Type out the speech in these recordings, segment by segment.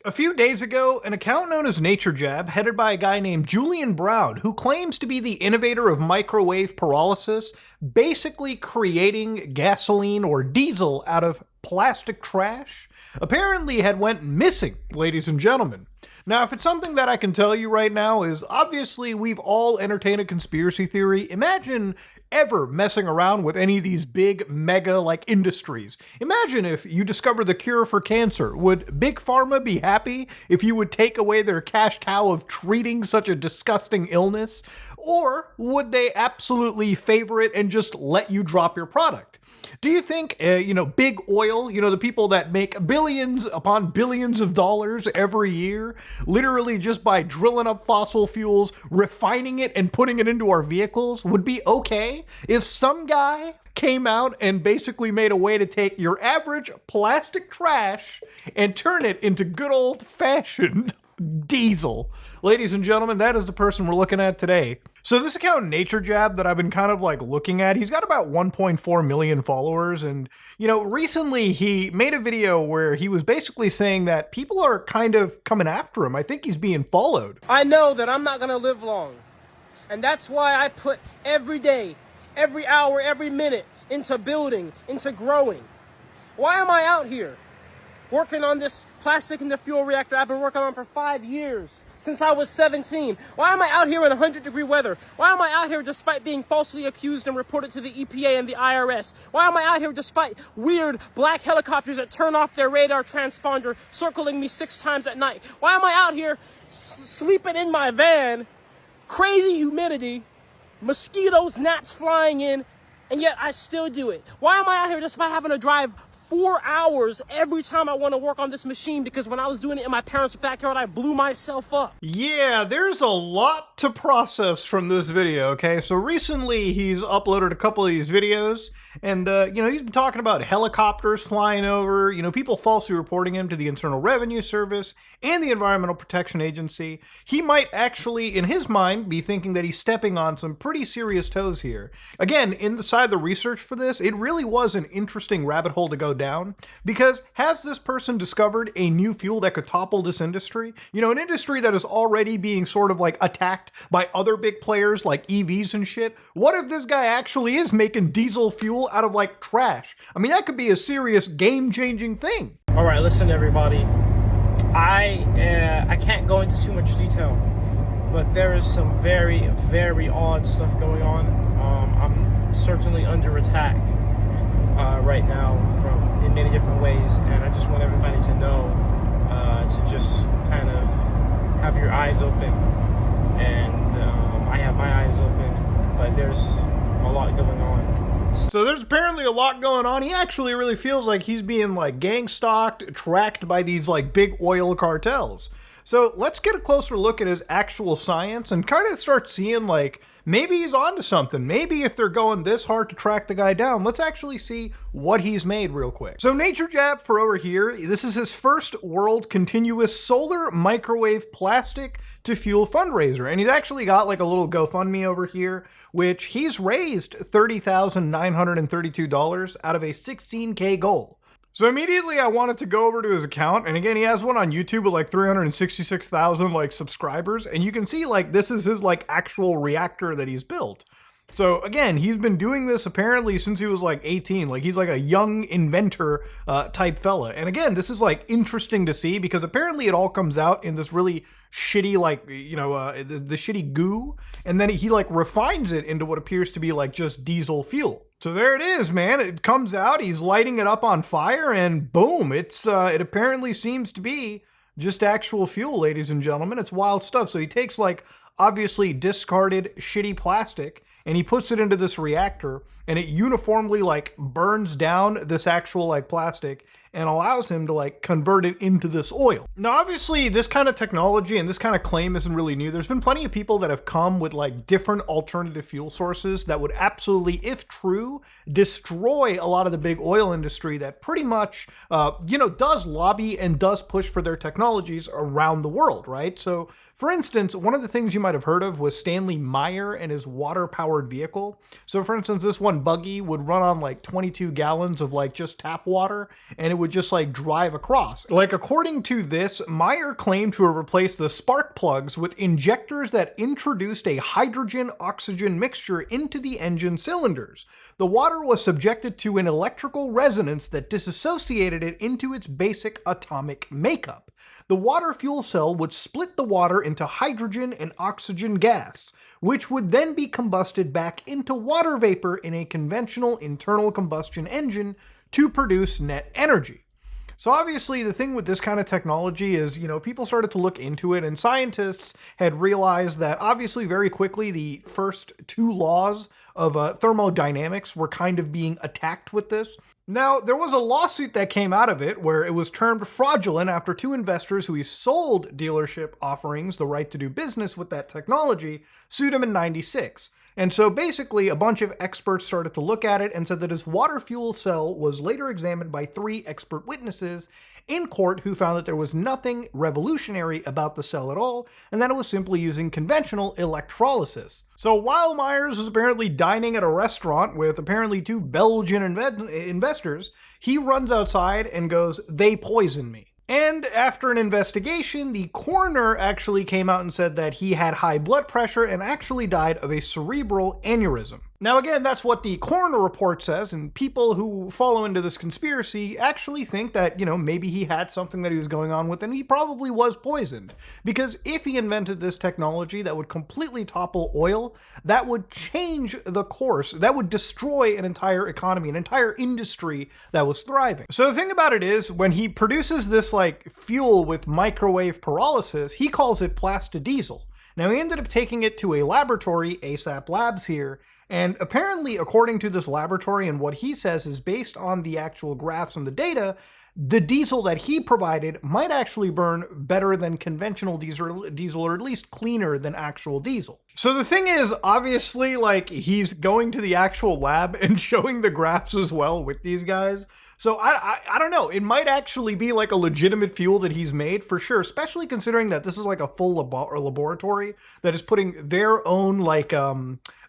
A few days ago, an account known as NatureJab, headed by a guy named Julian Brown, who claims to be the innovator of microwave pyrolysis, basically creating gasoline or diesel out of plastic trash, apparently had went missing, ladies and gentlemen. Now, if it's something that I can tell you right now is obviously we've all entertained a conspiracy theory. Imagine ever messing around with any of these big mega like industries. Imagine if you discover the cure for cancer. Would Big Pharma be happy if you would take away their cash cow of treating such a disgusting illness? Or would they absolutely favor it and just let you drop your product? Do you think, big oil, the people that make billions upon billions of dollars every year, literally just by drilling up fossil fuels, refining it, and putting it into our vehicles, would be okay if some guy came out and basically made a way to take your average plastic trash and turn it into good old-fashioned diesel? Ladies and gentlemen, that is the person we're looking at today. So this account NatureJab that I've been kind of like looking at, he's got about 1.4 million followers. And, recently he made a video where he was basically saying that people are kind of coming after him. I think he's being followed. I know that I'm not going to live long. And that's why I put every day, every hour, every minute into building, into growing. Why am I out here working on this plastic in the fuel reactor I've been working on for 5 years? Since I was 17. Why am I out here in 100-degree weather? Why am I out here despite being falsely accused and reported to the EPA and the IRS? Why am I out here despite weird black helicopters that turn off their radar transponder circling me 6 times at night? Why am I out here sleeping in my van, crazy humidity, mosquitoes, gnats flying in, and yet I still do it? Why am I out here despite having to drive 4 hours every time I want to work on this machine, because when I was doing it in my parents' backyard, I blew myself up? Yeah, there's a lot to process from this video, okay? So recently he's uploaded a couple of these videos, and, he's been talking about helicopters flying over, people falsely reporting him to the Internal Revenue Service and the Environmental Protection Agency. He might actually, in his mind, be thinking that he's stepping on some pretty serious toes here. Again, inside the research for this, it really was an interesting rabbit hole to go down, because has this person discovered a new fuel that could topple this industry? An industry that is already being sort of like attacked by other big players like EVs and shit. What if this guy actually is making diesel fuel out of like trash? I mean, that could be a serious game-changing thing. All right, listen everybody. I can't go into too much detail, but there is some very, very odd stuff going on. I'm certainly under attack right now in many different ways, and I just want everybody to know to just kind of have your eyes open. And I have my eyes open, but there's a lot going on. So there's apparently a lot going on. He actually really feels like he's being like gang stalked, tracked by these like big oil cartels. So let's get a closer look at his actual science and kind of start seeing like maybe he's onto something. Maybe if they're going this hard to track the guy down, let's actually see what he's made real quick. So NatureJab for over here, this is his first world continuous solar microwave plastic to fuel fundraiser. And he's actually got like a little GoFundMe over here, which he's raised $30,932 out of a $16K goal. So immediately I wanted to go over to his account, and again, he has one on YouTube with like 366,000 like subscribers, and you can see like this is his like actual reactor that he's built. So again, he's been doing this apparently since he was like 18. Like he's like a young inventor type fella. And again, this is like interesting to see because apparently it all comes out in this really shitty like, the shitty goo. And then he like refines it into what appears to be like just diesel fuel. So there it is, man. It comes out, he's lighting it up on fire, and boom, it apparently seems to be just actual fuel, ladies and gentlemen. It's wild stuff. So he takes like obviously discarded shitty plastic and he puts it into this reactor, and it uniformly like burns down this actual like plastic and allows him to like convert it into this oil. Now, obviously this kind of technology and this kind of claim isn't really new. There's been plenty of people that have come with like different alternative fuel sources that would absolutely, if true, destroy a lot of the big oil industry that pretty much, does lobby and does push for their technologies around the world, right? So for instance, one of the things you might have heard of was Stanley Meyer and his water-powered vehicle. So for instance, this one buggy would run on like 22 gallons of like just tap water, and it would just like drive across. Like according to this, Meyer claimed to have replaced the spark plugs with injectors that introduced a hydrogen-oxygen mixture into the engine cylinders. The water was subjected to an electrical resonance that disassociated it into its basic atomic makeup. The water fuel cell would split the water into hydrogen and oxygen gas, which would then be combusted back into water vapor in a conventional internal combustion engine to produce net energy. So obviously the thing with this kind of technology is, people started to look into it, and scientists had realized that obviously very quickly the first two laws of thermodynamics were kind of being attacked with this. Now, there was a lawsuit that came out of it where it was termed fraudulent after two investors who he sold dealership offerings the right to do business with that technology sued him in '96. And so basically a bunch of experts started to look at it and said that his water fuel cell was later examined by 3 expert witnesses in court who found that there was nothing revolutionary about the cell at all, and that it was simply using conventional electrolysis. So while Myers was apparently dining at a restaurant with apparently 2 Belgian investors, he runs outside and goes, "They poisoned me." And after an investigation, the coroner actually came out and said that he had high blood pressure and actually died of a cerebral aneurysm. Now again, that's what the coroner report says, and people who follow into this conspiracy actually think that, maybe he had something that he was going on with and he probably was poisoned. Because if he invented this technology that would completely topple oil, that would change the course, that would destroy an entire economy, an entire industry that was thriving. So the thing about it is, when he produces this fuel with microwave pyrolysis, he calls it plastodiesel. Now he ended up taking it to a laboratory, ASAP Labs here, and apparently, according to this laboratory and what he says is based on the actual graphs and the data, the diesel that he provided might actually burn better than conventional diesel, or at least cleaner than actual diesel. So the thing is, obviously, he's going to the actual lab and showing the graphs as well with these guys. So I don't know, it might actually be like a legitimate fuel that he's made for sure, especially considering that this is like a full laboratory that is putting their own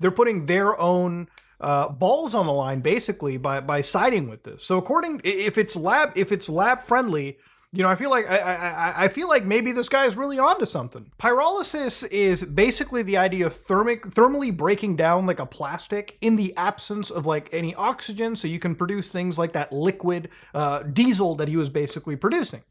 they're putting their own balls on the line basically by siding with this. So if it's lab friendly, I feel like maybe this guy is really onto something. Pyrolysis is basically the idea of thermally breaking down like a plastic in the absence of any oxygen, so you can produce things like that liquid diesel that he was basically producing.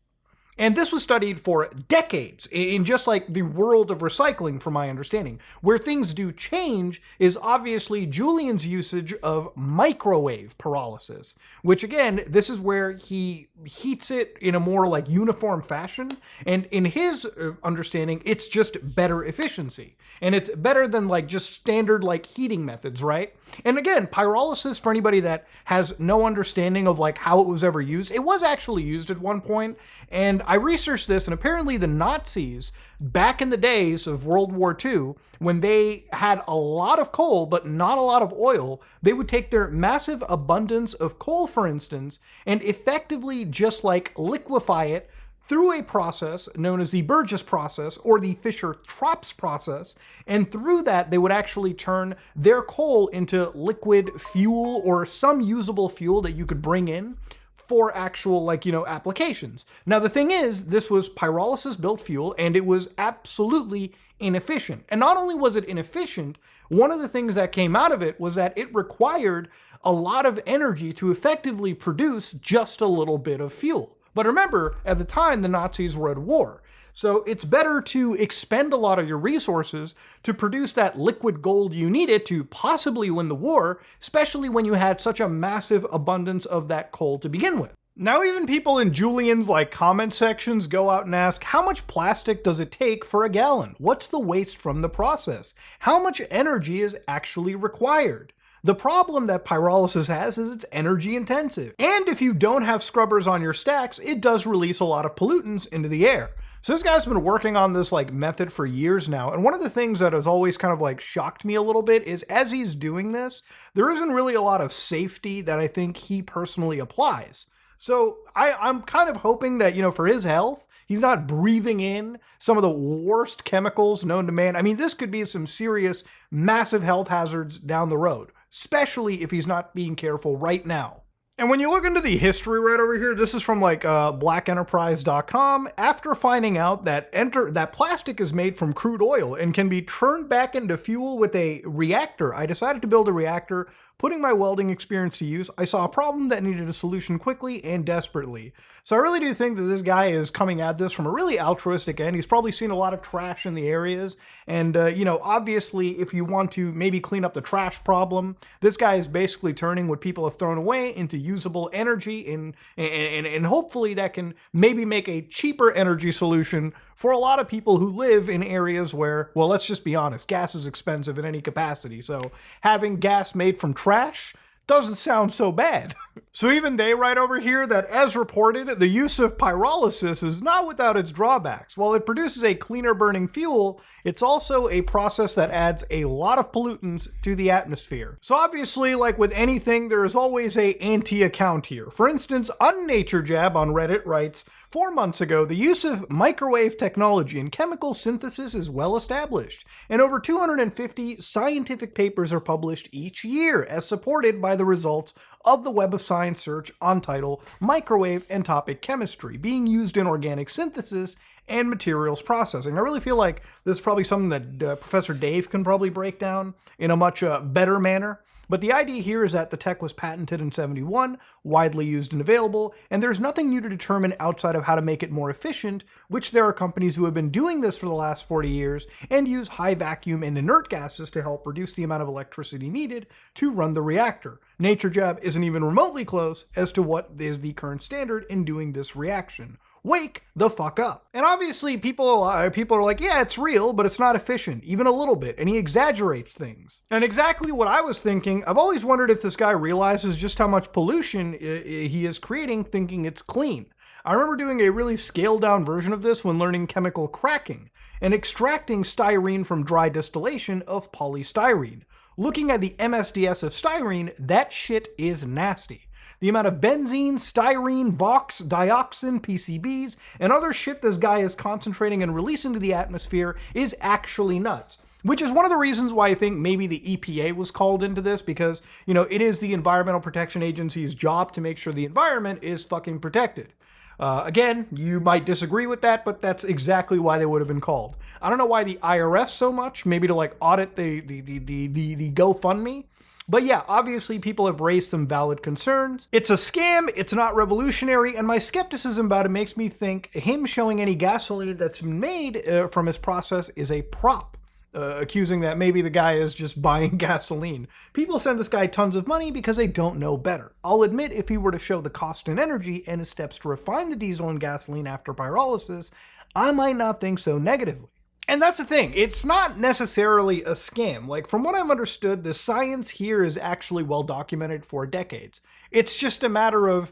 And this was studied for decades in just the world of recycling, from my understanding. Where things do change is obviously Julian's usage of microwave pyrolysis, which again, this is where he heats it in a more uniform fashion. And in his understanding, it's just better efficiency. And it's better than just standard heating methods, right? And again, pyrolysis, for anybody that has no understanding of how it was ever used, it was actually used at one point. And I researched this, and apparently the Nazis, back in the days of World War II, when they had a lot of coal but not a lot of oil, they would take their massive abundance of coal, for instance, and effectively just liquefy it through a process known as the Burgess process or the Fischer-Tropsch process, and through that they would actually turn their coal into liquid fuel or some usable fuel that you could bring in for actual applications. Now the thing is, this was pyrolysis built fuel and it was absolutely inefficient. And not only was it inefficient, one of the things that came out of it was that it required a lot of energy to effectively produce just a little bit of fuel. But remember, at the time, the Nazis were at war. So it's better to expend a lot of your resources to produce that liquid gold you needed to possibly win the war, especially when you had such a massive abundance of that coal to begin with. Now even people in Julian's comment sections go out and ask, how much plastic does it take for a gallon? What's the waste from the process? How much energy is actually required? The problem that pyrolysis has is it's energy intensive. And if you don't have scrubbers on your stacks, it does release a lot of pollutants into the air. So this guy's been working on this method for years now. And one of the things that has always kind of shocked me a little bit is as he's doing this, there isn't really a lot of safety that I think he personally applies. So I'm kind of hoping that, for his health, he's not breathing in some of the worst chemicals known to man. I mean, this could be some serious, massive health hazards down the road, especially if he's not being careful right now. And when you look into the history right over here, this is from like blackenterprise.com. After finding out that that plastic is made from crude oil and can be turned back into fuel with a reactor, I decided to build a reactor. Putting my welding experience to use, I saw a problem that needed a solution quickly and desperately. So I really do think that this guy is coming at this from a really altruistic end. He's probably seen a lot of trash in the areas. And, you know, obviously, if you want to maybe clean up the trash problem, this guy is basically turning what people have thrown away into usable energy. And hopefully that can maybe make a cheaper energy solution for a lot of people who live in areas where, well, let's just be honest, gas is expensive in any capacity. So having gas made from trash doesn't sound so bad. So even they write over here that, as reported, the use of pyrolysis is not without its drawbacks. While it produces a cleaner burning fuel, it's also a process that adds a lot of pollutants to the atmosphere. So obviously, like with anything, there is always a anti-account here. For instance, UnnatureJab on Reddit writes, 4 months ago, the use of microwave technology in chemical synthesis is well established, and over 250 scientific papers are published each year as supported by the results of the Web of Science search on title Microwave Entopic Chemistry, being used in organic synthesis and materials processing. I really feel like this is probably something that Professor Dave can probably break down in a much better manner. But the idea here is that the tech was patented in '71, widely used and available, and there's nothing new to determine outside of how to make it more efficient, which there are companies who have been doing this for the last 40 years and use high vacuum and inert gases to help reduce the amount of electricity needed to run the reactor. NatureJab isn't even remotely close as to what is the current standard in doing this reaction. Wake the fuck up. And obviously people are like, yeah, it's real, but it's not efficient, even a little bit, and he exaggerates things. And exactly what I was thinking, I've always wondered if this guy realizes just how much pollution he is creating thinking it's clean. I remember doing a really scaled down version of this when learning chemical cracking and extracting styrene from dry distillation of polystyrene. Looking at the MSDS of styrene, that shit is nasty. The amount of benzene, styrene, VOX, dioxin, PCBs, and other shit this guy is concentrating and releasing to the atmosphere is actually nuts. Which is one of the reasons why I think maybe the EPA was called into this, because, you know, it is the Environmental Protection Agency's job to make sure the environment is fucking protected. Again, you might disagree with that, but that's exactly why they would have been called. I don't know why the IRS so much, maybe to like audit the GoFundMe. But yeah, obviously people have raised some valid concerns. It's a scam, it's not revolutionary, and my skepticism about it makes me think him showing any gasoline that's been made from his process is a prop. Accusing that maybe the guy is just buying gasoline. People send this guy tons of money because they don't know better. I'll admit, if he were to show the cost and energy and his steps to refine the diesel and gasoline after pyrolysis, I might not think so negatively. And that's the thing, it's not necessarily a scam. Like, from what I've understood, the science here is actually well documented for decades. It's just a matter of,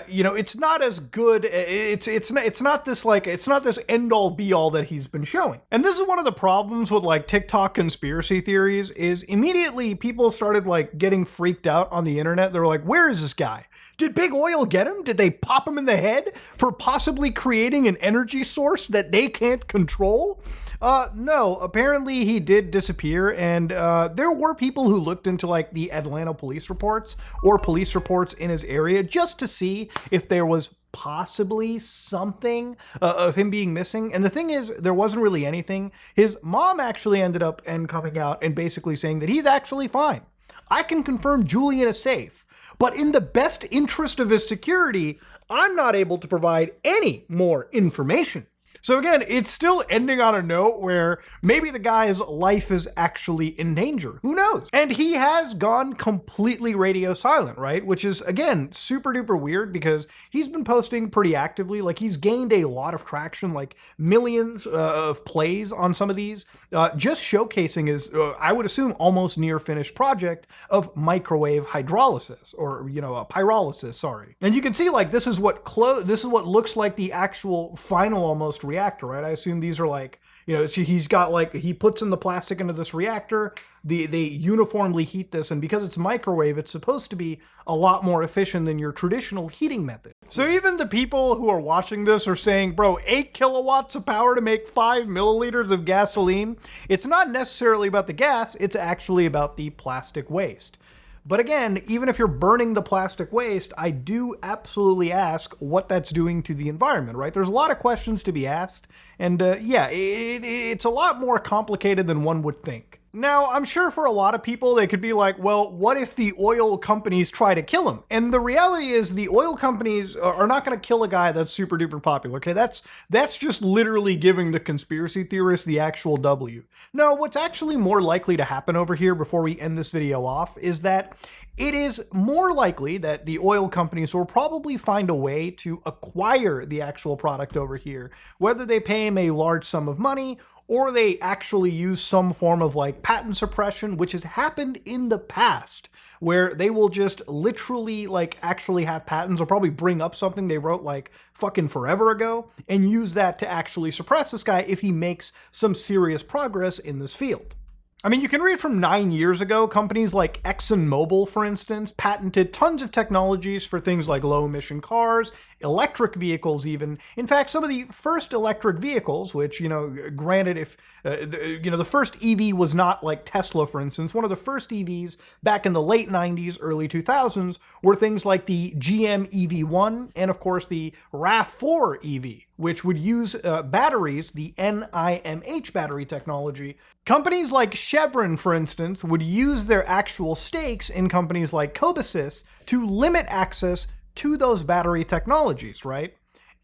you know, it's not as good. It's not this end all be all that he's been showing. And this is one of the problems with like TikTok conspiracy theories is immediately people started like getting freaked out on the internet. They were like, where is this guy? Did Big Oil get him? Did they pop him in the head for possibly creating an energy source that they can't control? No, apparently he did disappear, and there were people who looked into like the Atlanta police reports or police reports in his area just to see if there was possibly something of him being missing. And the thing is, there wasn't really anything. His mom actually ended up coming out and basically saying that he's actually fine. I can confirm Julian is safe. But in the best interest of his security, I'm not able to provide any more information. So again, it's still ending on a note where maybe the guy's life is actually in danger. Who knows? And he has gone completely radio silent, right? Which is, again, super duper weird because he's been posting pretty actively. Like, he's gained a lot of traction, like millions of plays on some of these, just showcasing his, I would assume, almost near finished project of microwave hydrolysis, or, you know, pyrolysis, sorry. And you can see, like, this is what looks like the actual final almost reactor, right? I assume these are like, you know, he's got like, he puts in the plastic into this reactor, they uniformly heat this, and because it's microwave, it's supposed to be a lot more efficient than your traditional heating method. So even the people who are watching this are saying, bro, 8 kilowatts of power to make 5 milliliters of gasoline. It's not necessarily about the gas, it's actually about the plastic waste. But again, even if you're burning the plastic waste, I do absolutely ask what that's doing to the environment, right? There's a lot of questions to be asked, and yeah, it's a lot more complicated than one would think. Now, I'm sure for a lot of people, they could be like, well, what if the oil companies try to kill him? And the reality is the oil companies are not going to kill a guy that's super duper popular, okay? That's just literally giving the conspiracy theorists the actual W. No, what's actually more likely to happen over here before we end this video off is that it is more likely that the oil companies will probably find a way to acquire the actual product over here, whether they pay him a large sum of money or they actually use some form of like patent suppression, which has happened in the past, where they will just literally like actually have patents or probably bring up something they wrote like fucking forever ago and use that to actually suppress this guy if he makes some serious progress in this field. I mean, you can read from 9 years ago, companies like ExxonMobil, for instance, patented tons of technologies for things like low-emission cars, electric vehicles even. In fact, some of the first electric vehicles, which, granted, if, the first EV was not like Tesla, for instance, one of the first EVs back in the late 90s, early 2000s were things like the GM EV1 and, of course, the RAV4 EV, which would use batteries, the NIMH battery technology. Companies like Chevron, for instance, would use their actual stakes in companies like Cobasys to limit access to those battery technologies, right?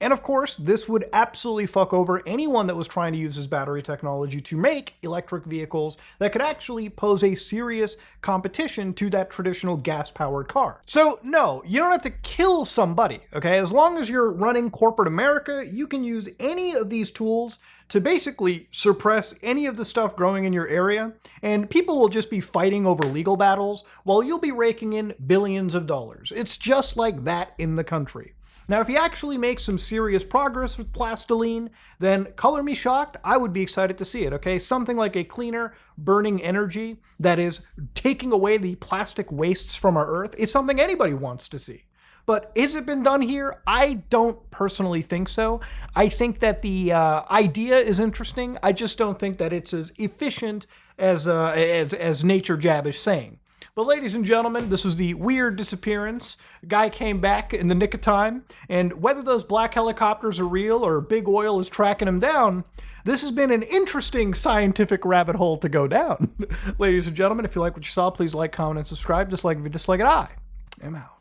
And of course, this would absolutely fuck over anyone that was trying to use this battery technology to make electric vehicles that could actually pose a serious competition to that traditional gas-powered car. So no, you don't have to kill somebody, okay? As long as you're running corporate America, you can use any of these tools to basically suppress any of the stuff growing in your area, and people will just be fighting over legal battles while you'll be raking in billions of dollars. It's just like that in the country. Now, if you actually make some serious progress with plastiline, then color me shocked, I would be excited to see it, okay? Something like a cleaner burning energy that is taking away the plastic wastes from our Earth is something anybody wants to see. But has it been done here? I don't personally think so. I think that the idea is interesting. I just don't think that it's as efficient as Nature Jab is saying. But ladies and gentlemen, this was the weird disappearance. A guy came back in the nick of time, and whether those black helicopters are real or big oil is tracking him down, this has been an interesting scientific rabbit hole to go down. Ladies and gentlemen, if you like what you saw, please like, comment, and subscribe. Just like if you dislike it, I am out.